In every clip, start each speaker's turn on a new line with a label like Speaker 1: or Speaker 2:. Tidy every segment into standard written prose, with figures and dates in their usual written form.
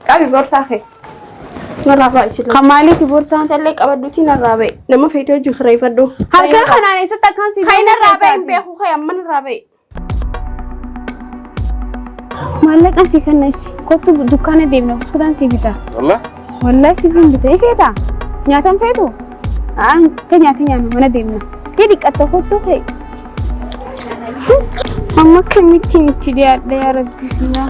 Speaker 1: قابي بورساخي مرابا يسلو
Speaker 2: خمالي تبورسان
Speaker 1: سلك أبدوتي نرابي لما فيتو جخري فدو
Speaker 2: هل كان خناني ستكان سيدو
Speaker 1: خاين الرابي بيخو خي أمن الرابي
Speaker 2: مالك أسي كنش كنت دكانة ديبنا بسكتان سيفيتا والله سيفين بيتا إفيتا نياتم فيتو كنياتي نيانو منا ديبنا يديك أتخوتو خي أما كميتي ميتي يا ربي الله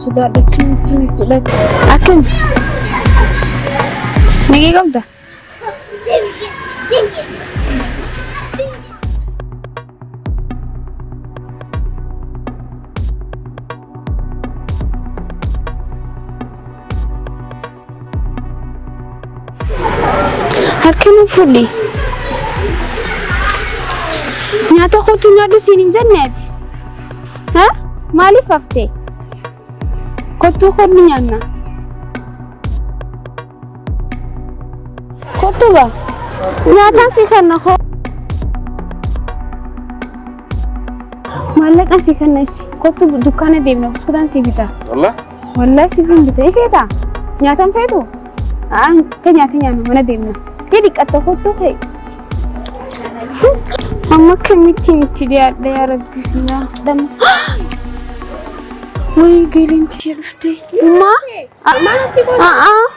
Speaker 2: sudah ada kencing jelek. Akan. Negi kau dah. Harkanu fudi. Nyata kau tu nyadu sini janet. Hah? Mali fafte. Kau tu kau ni nyana. Kau tu ba? Nyata sih kan aku. Malak asih kan nasi. Kau tu dukaan ada mana? Sudah sih bita.
Speaker 3: والله
Speaker 2: Wallah sih bita. Ifita. Nyata fetu. Kan nyata nyana mana demna. Jadi kata kau tu ke. Mama kemitin dia Rabbi ya. Dam. Woi gelin tiada. Ma?
Speaker 1: mana sih kok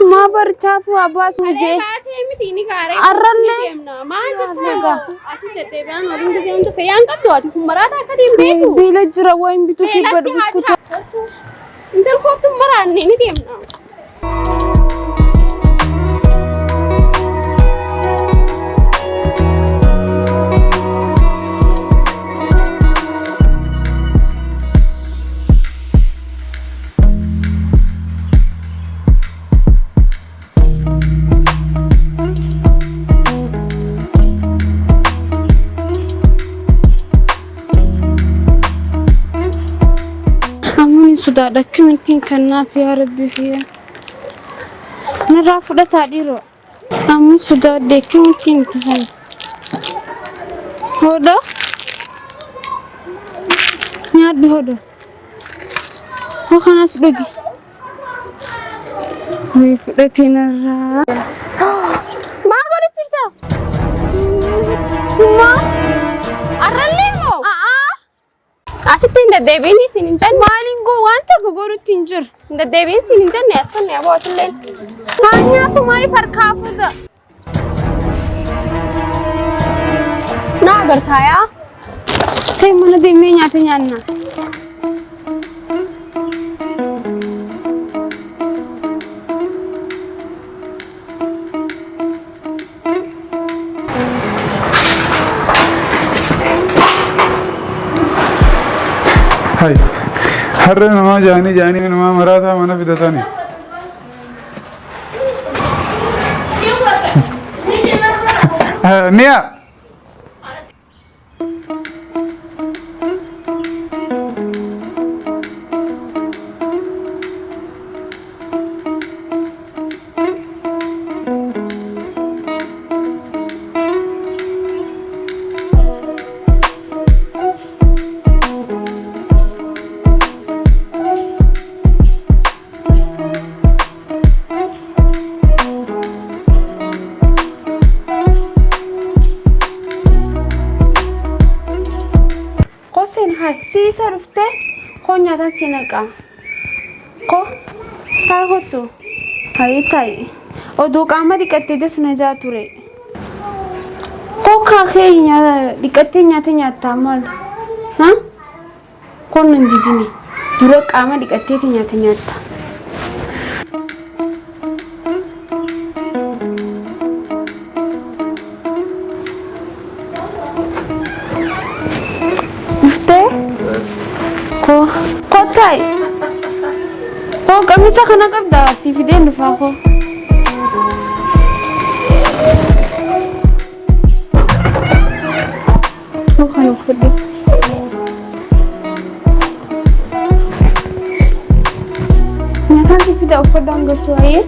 Speaker 2: Ma bercafu abas muje.
Speaker 1: kasih miti ini kare
Speaker 2: Arralle.
Speaker 1: mana juga asih tete ban orang tu jangan tu fayang kan doa tu marata kadim beku
Speaker 2: Bila jera wain bitu si berbus kutu.
Speaker 1: intel kok tu maran ini demna
Speaker 2: Sudah ada kementing karena ya Rabbi ya. Narafu dah tadi ro. Kamu sudah ada kementing tuhan. Hodo? Nyadu hodo. Oh kana sudogi. Wih, sudah tinara.
Speaker 1: mar gori cerita
Speaker 2: Ma,
Speaker 1: arralle mo asih tinda devi ni sinin jan
Speaker 2: malingo wanta gogoru tinjur.
Speaker 1: inda devi sinin jan ne askan ne abo atlen
Speaker 2: Hanya तुम्हारी फरकाफु दा.
Speaker 1: na gartaya
Speaker 2: Kai mana demi nyata nyanna.
Speaker 3: هاي حر نما جاني نما مرا था मना फिदा नहीं निया
Speaker 2: Si sarufte ko nyata sinaka. Ko tai hotu. Hai tai. Odo kama dikatte des na jature. Ko ka khe nya dikatte nyata mal. Ha? Ko nan dijini. Dura kama dikatte nyata. Kotai. Oh, kami sa kana kabda si Fidel fa ko. Oh, kayo Fidel. Nyata si Fidel ko dang gusuai.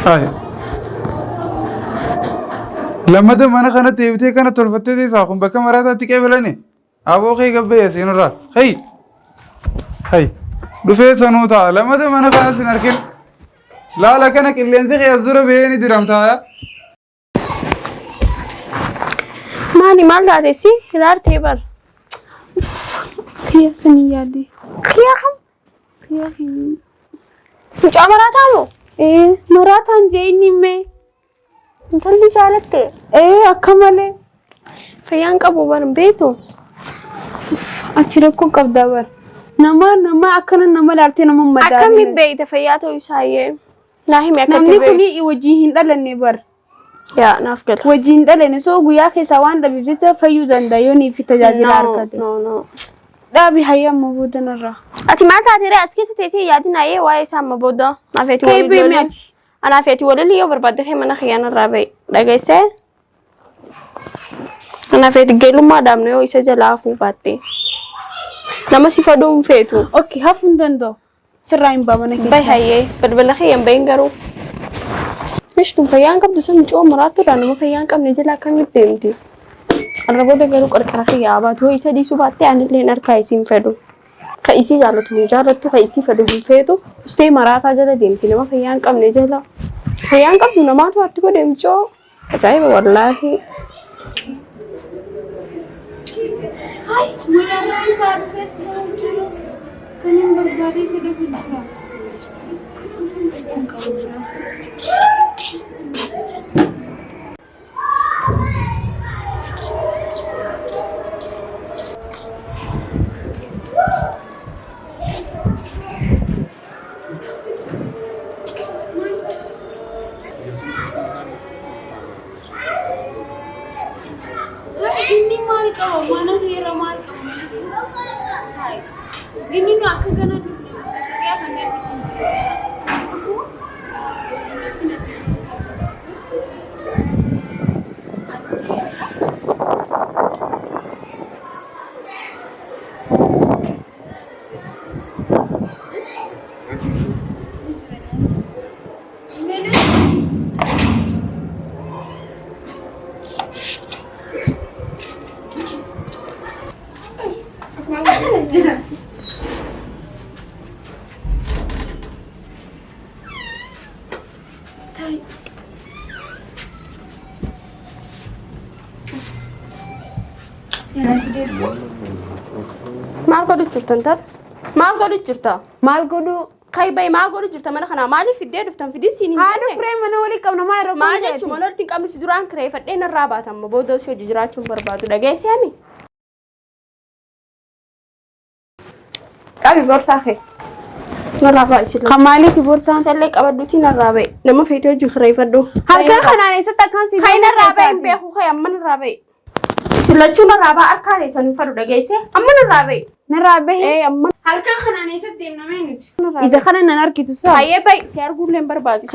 Speaker 3: هاي لما ده mana kana tevte kana tolfatte de saaqum baka marata tike belani abo khay gabbe sinura hay dufe sanuta lama ده mana kana sinarkin la la kana killenzi khayzura beeni diramta
Speaker 1: mani mal date si hirar table
Speaker 2: Khiya sani yadi.
Speaker 1: khiya ham tu chamara tamo
Speaker 2: Maratan jaini me.
Speaker 1: intalli jaalatte
Speaker 2: akka malee
Speaker 1: fayyaan qabu baran beeto
Speaker 2: achi rakkoo qabdaa bar nama akkana nama laaltee nama madaalii
Speaker 1: akkami beeyte fayyaa ta'uu isaayyee naa himi akkatti
Speaker 2: namni
Speaker 1: beeyte
Speaker 2: kuni wajjin hin dhalanne bar
Speaker 1: yaa naaf gala
Speaker 2: wajjin dhalanne soo guyyaa keessaa waan dhabeef jecha fayyuu danda'a yoo niif tajaajila harkate
Speaker 1: no
Speaker 2: dhaabi hayya amma boodanarraa
Speaker 1: ati maal taateera as keessa teessee yaadinaayee waa'ee isaa amma booda naafeeti walii ijoolleen anaafeeti walii yoo barbaadde kee mana kiyyaanarraa bahe dhageessee anaafeeti geelummaa dhaabne yoo isa jalaa hafuu baatte nama si faduun feetu
Speaker 2: okay hafuun danda'u sirraa hin baabana keessa
Speaker 1: bay hayyee balbala kiyyan bahin garuu ishtuun fayyaan qabdu san coo maraattuudhaan nama fayyaan qabne jalaa akkamitti deemti arraboota garuu qarqara kiyyaa baatu hoo isa dhiisuu baatte aanillee harkaa isiin fedhu ka isii jaallatu hin jaallattu ka isii fedhu hin feetu ustee maraataa jala deemti nama fayyaan qabne jala fayyaan qabdu namaatu hatti godheem coo ajaa'iba wallaahi
Speaker 2: Hai, mulai saat festival dulu, kan yang berbagi sudah bicara. Ini marka, mana hero marka, hai. Ini ni aku kena dulu. Saya akan lihat itu.
Speaker 1: maal godhu jirtan tar maal godhu jirta
Speaker 2: Maal godhu
Speaker 1: kai bay maal godhu jirta mana kana maaliif fiddee dhuftan fidii siin hin
Speaker 2: haadha firee mana walii qabna maa yeroo
Speaker 1: maal jechuun mana walitti hin qabne si duraan kireeffadhee narraa baatama booda si hojii jiraachuun barbaadu dhageessee hami qabi borsaa kee narraa baay'isi
Speaker 2: Kamaaliiti borsaan
Speaker 1: sallee qabadduutii narraa bahe nama feetee hojii kireeffadhu
Speaker 2: harka kanaan eessatti akkaan si
Speaker 1: kai narraa bahe hin beeku kai amma narraa bahe silachuun narraa bahe harkaa teessan hin fadhu dhageessee amma narraa bahe
Speaker 2: narraa bahe
Speaker 1: amma
Speaker 2: harka kanaan eessatti deemnamee nuti isa kana nan argitu saa
Speaker 1: hayyee bahe si arguullee hin barbaadu